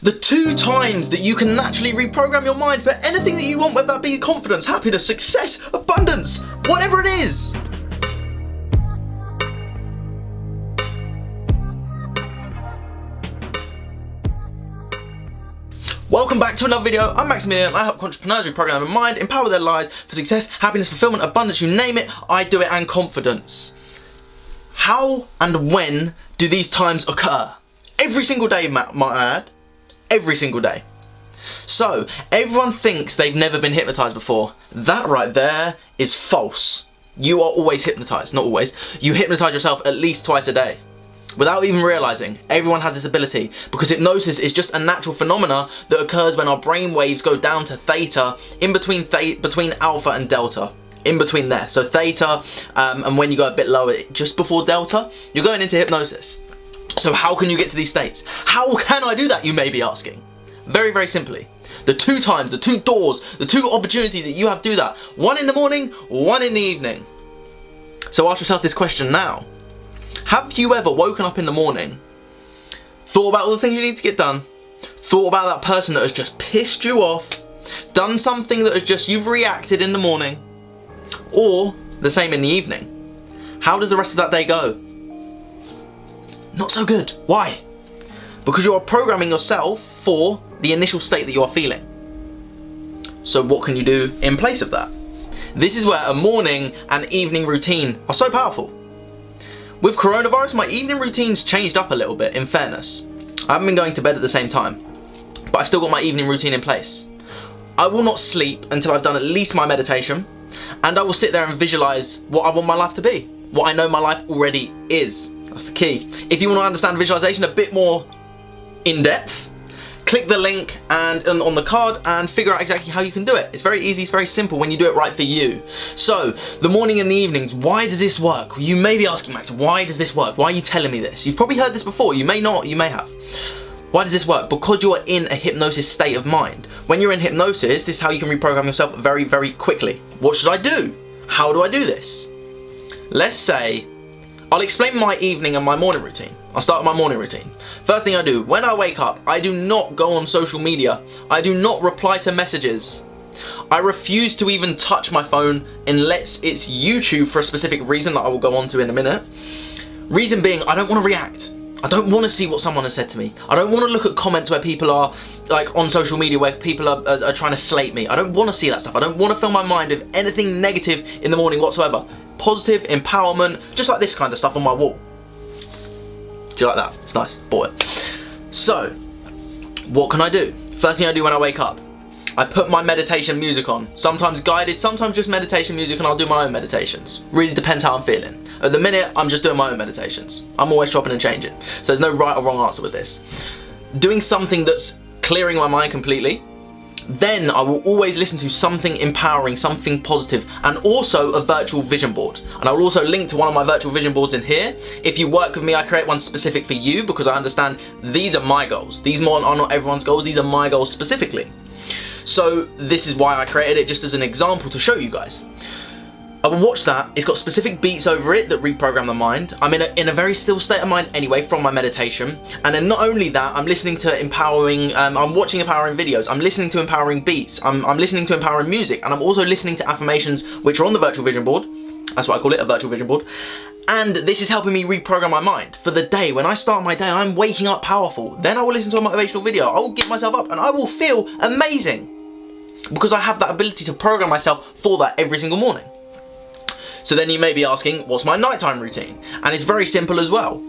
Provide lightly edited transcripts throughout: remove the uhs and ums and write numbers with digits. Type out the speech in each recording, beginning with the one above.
The 2 times that you can naturally reprogram your mind for anything that you want, whether that be confidence, happiness, success, abundance, whatever it is. Welcome back to another video. I'm Maximilian. I help entrepreneurs reprogram their mind, empower their lives for success, happiness, fulfillment, abundance, you name it, I do it, and confidence. How and when do these times occur? Every single day, might I add. Every single day. So, everyone thinks they've never been hypnotized before. That right there is false. You are always hypnotized. Not always. You hypnotize yourself at least twice a day. Without even realizing, everyone has this ability, because hypnosis is just a natural phenomena that occurs when our brain waves go down to theta, in between alpha and delta, in between there. So theta, and when you go a bit lower, just before delta, you're going into hypnosis. So how can you get to these states? How can I do that, you may be asking? Very, very simply. The 2 times, the 2 doors, the 2 opportunities that you have to do that. One in the morning, one in the evening. So ask yourself this question now. Have you ever woken up in the morning, thought about all the things you need to get done, thought about that person that has just pissed you off, done something that has just, you've reacted in the morning, or the same in the evening? How does the rest of that day go? Not so good. Why? Because you are programming yourself for the initial state that you are feeling. So what can you do in place of that? This is where a morning and evening routine are so powerful. With coronavirus, my evening routine's changed up a little bit, in fairness. I haven't been going to bed at the same time, but I've still got my evening routine in place. I will not sleep until I've done at least my meditation, and I will sit there and visualize what I want my life to be, what I know my life already is. That's the key. If you want to understand visualization a bit more in depth, click the link and on the card and figure out exactly how you can do it. It's very easy, it's very simple when you do it right for you. So, the morning and the evenings, why does this work? You may be asking, Max, why does this work? Why are you telling me this? You've probably heard this before, you may not, you may have. Why does this work? Because you are in a hypnosis state of mind. When you're in hypnosis, this is how you can reprogram yourself very, very quickly. What should I do? How do I do this? Let's say, I'll explain my evening and my morning routine. I'll start with my morning routine. First thing I do, when I wake up, I do not go on social media. I do not reply to messages. I refuse to even touch my phone unless it's YouTube for a specific reason that I will go on to in a minute. Reason being, I don't want to react. I don't want to see what someone has said to me. I don't want to look at comments where people are, like on social media, where people are trying to slate me. I don't want to see that stuff. I don't want to fill my mind with anything negative in the morning whatsoever. Positive, empowerment, just like this kind of stuff on my wall. Do you like that? It's nice. Bought it. So, what can I do? First thing I do when I wake up, I put my meditation music on. Sometimes guided, sometimes just meditation music, and I'll do my own meditations. Really depends how I'm feeling. At the minute, I'm just doing my own meditations. I'm always chopping and changing. So there's no right or wrong answer with this. Doing something that's clearing my mind completely. Then I will always listen to something empowering, something positive, and also a virtual vision board. And I will also link to one of my virtual vision boards in here. If you work with me, I create one specific for you because I understand these are my goals. These are not everyone's goals, these are my goals specifically. So this is why I created it, just as an example to show you guys. I will watch that. It's got specific beats over it that reprogram the mind. I'm in a very still state of mind anyway from my meditation. And then not only that, I'm listening to empowering, I'm watching empowering videos. I'm listening to empowering beats. I'm listening to empowering music. And I'm also listening to affirmations, which are on the virtual vision board. That's what I call it, a virtual vision board. And this is helping me reprogram my mind for the day. When I start my day, I'm waking up powerful. Then I will listen to a motivational video. I will get myself up and I will feel amazing. Because I have that ability to program myself for that every single morning. So then you may be asking, what's my nighttime routine? And it's very simple as well.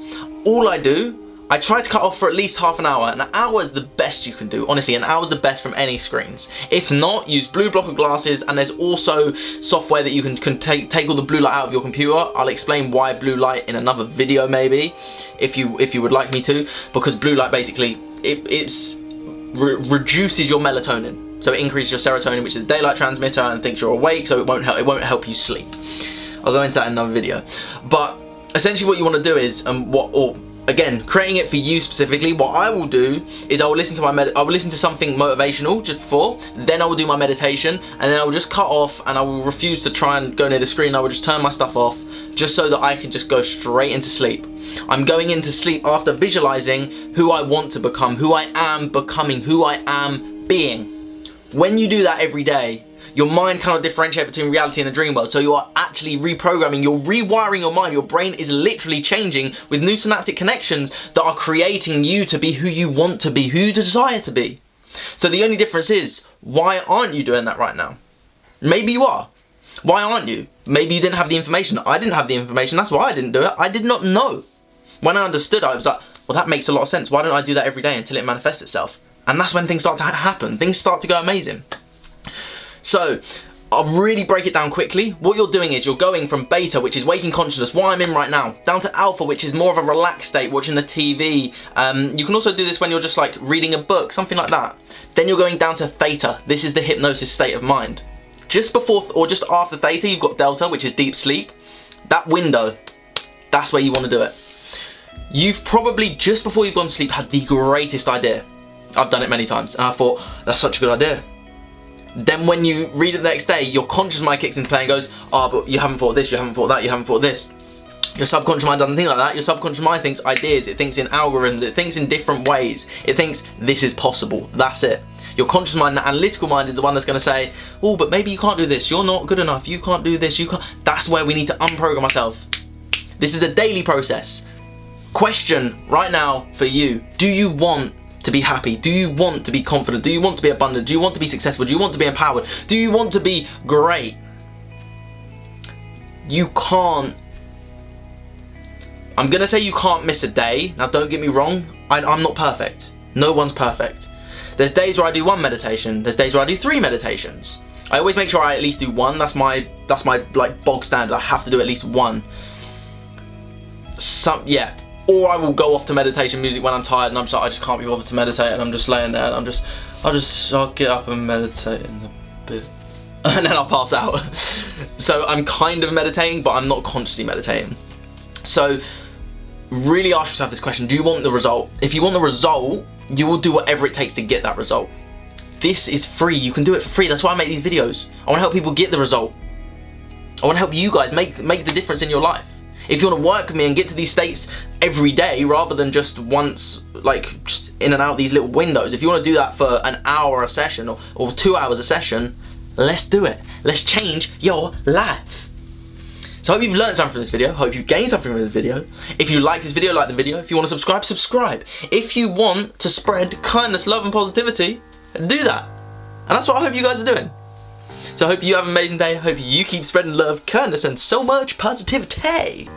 All I do, I try to cut off for at least half an hour. An hour is the best you can do. Honestly, an hour is the best from any screens. If not, use blue blocker glasses, and there's also software that you can take all the blue light out of your computer. I'll explain why blue light in another video maybe, if you would like me to, because blue light basically, it reduces your melatonin. So it increases your serotonin, which is a daylight transmitter, and thinks you're awake, so it won't help you sleep. I'll go into that in another video. But essentially what you want to do is, again, creating it for you specifically, what I will do is I will listen to something motivational just before, then I will do my meditation, and then I will just cut off and I will refuse to try and go near the screen. I will just turn my stuff off just so that I can just go straight into sleep. I'm going into sleep after visualizing who I want to become, who I am becoming, who I am being. When you do that every day, your mind cannot differentiate between reality and a dream world, so you are actually reprogramming, you're rewiring your mind. Your brain is literally changing with new synaptic connections that are creating you to be who you want to be, who you desire to be. So the only difference is, why aren't you doing that right now? Maybe you are. Why aren't you? Maybe you didn't have the information. I didn't have the information, that's why I didn't do it. I did not know. When I understood, I was like, well, that makes a lot of sense. Why don't I do that every day until it manifests itself? And that's when things start to happen. Things start to go amazing. So, I'll really break it down quickly. What you're doing is you're going from beta, which is waking consciousness, what I'm in right now, down to alpha, which is more of a relaxed state, watching the TV. You can also do this when you're just like reading a book, something like that. Then you're going down to theta. This is the hypnosis state of mind. Just before or just after theta, you've got delta, which is deep sleep. That window, that's where you want to do it. You've probably, just before you've gone to sleep, had the greatest idea. I've done it many times, and I thought, that's such a good idea. Then when you read it the next day, your conscious mind kicks into play and goes, oh, but you haven't thought this, you haven't thought that, you haven't thought this. Your subconscious mind doesn't think like that. Your subconscious mind thinks ideas, it thinks in algorithms, it thinks in different ways. It thinks this is possible, that's it. Your conscious mind, the analytical mind, is the one that's going to say, oh, but maybe you can't do this, you're not good enough, you can't do this, you can't. That's where we need to unprogram ourselves. This is a daily process. Question right now for you, do you want to be happy? Do you want to be confident? Do you want to be abundant? Do you want to be successful? Do you want to be empowered? Do you want to be great? You can't. I'm gonna say you can't miss a day. Now don't get me wrong, I'm not perfect. No one's perfect. There's days where I do one meditation, there's days where I do 3 meditations. I always make sure I at least do one. That's my like bog standard. I have to do at least one. Or I will go off to meditation music when I'm tired and I'm just like, I just can't be bothered to meditate, and I'm just laying there and I'll get up and meditate in a bit. And then I'll pass out. So I'm kind of meditating, but I'm not consciously meditating. So really ask yourself this question, do you want the result? If you want the result, you will do whatever it takes to get that result. This is free, you can do it for free. That's why I make these videos. I want to help people get the result. I want to help you guys make the difference in your life. If you want to work with me and get to these states every day rather than just once, like just in and out these little windows, if you want to do that for an hour a session or 2 hours a session, let's do it. Let's change your life. So I hope you've learned something from this video. I hope you've gained something from this video. If you like this video, like the video. If you want to subscribe, subscribe. If you want to spread kindness, love and positivity, do that. And that's what I hope you guys are doing. So I hope you have an amazing day. I hope you keep spreading love, kindness and so much positivity.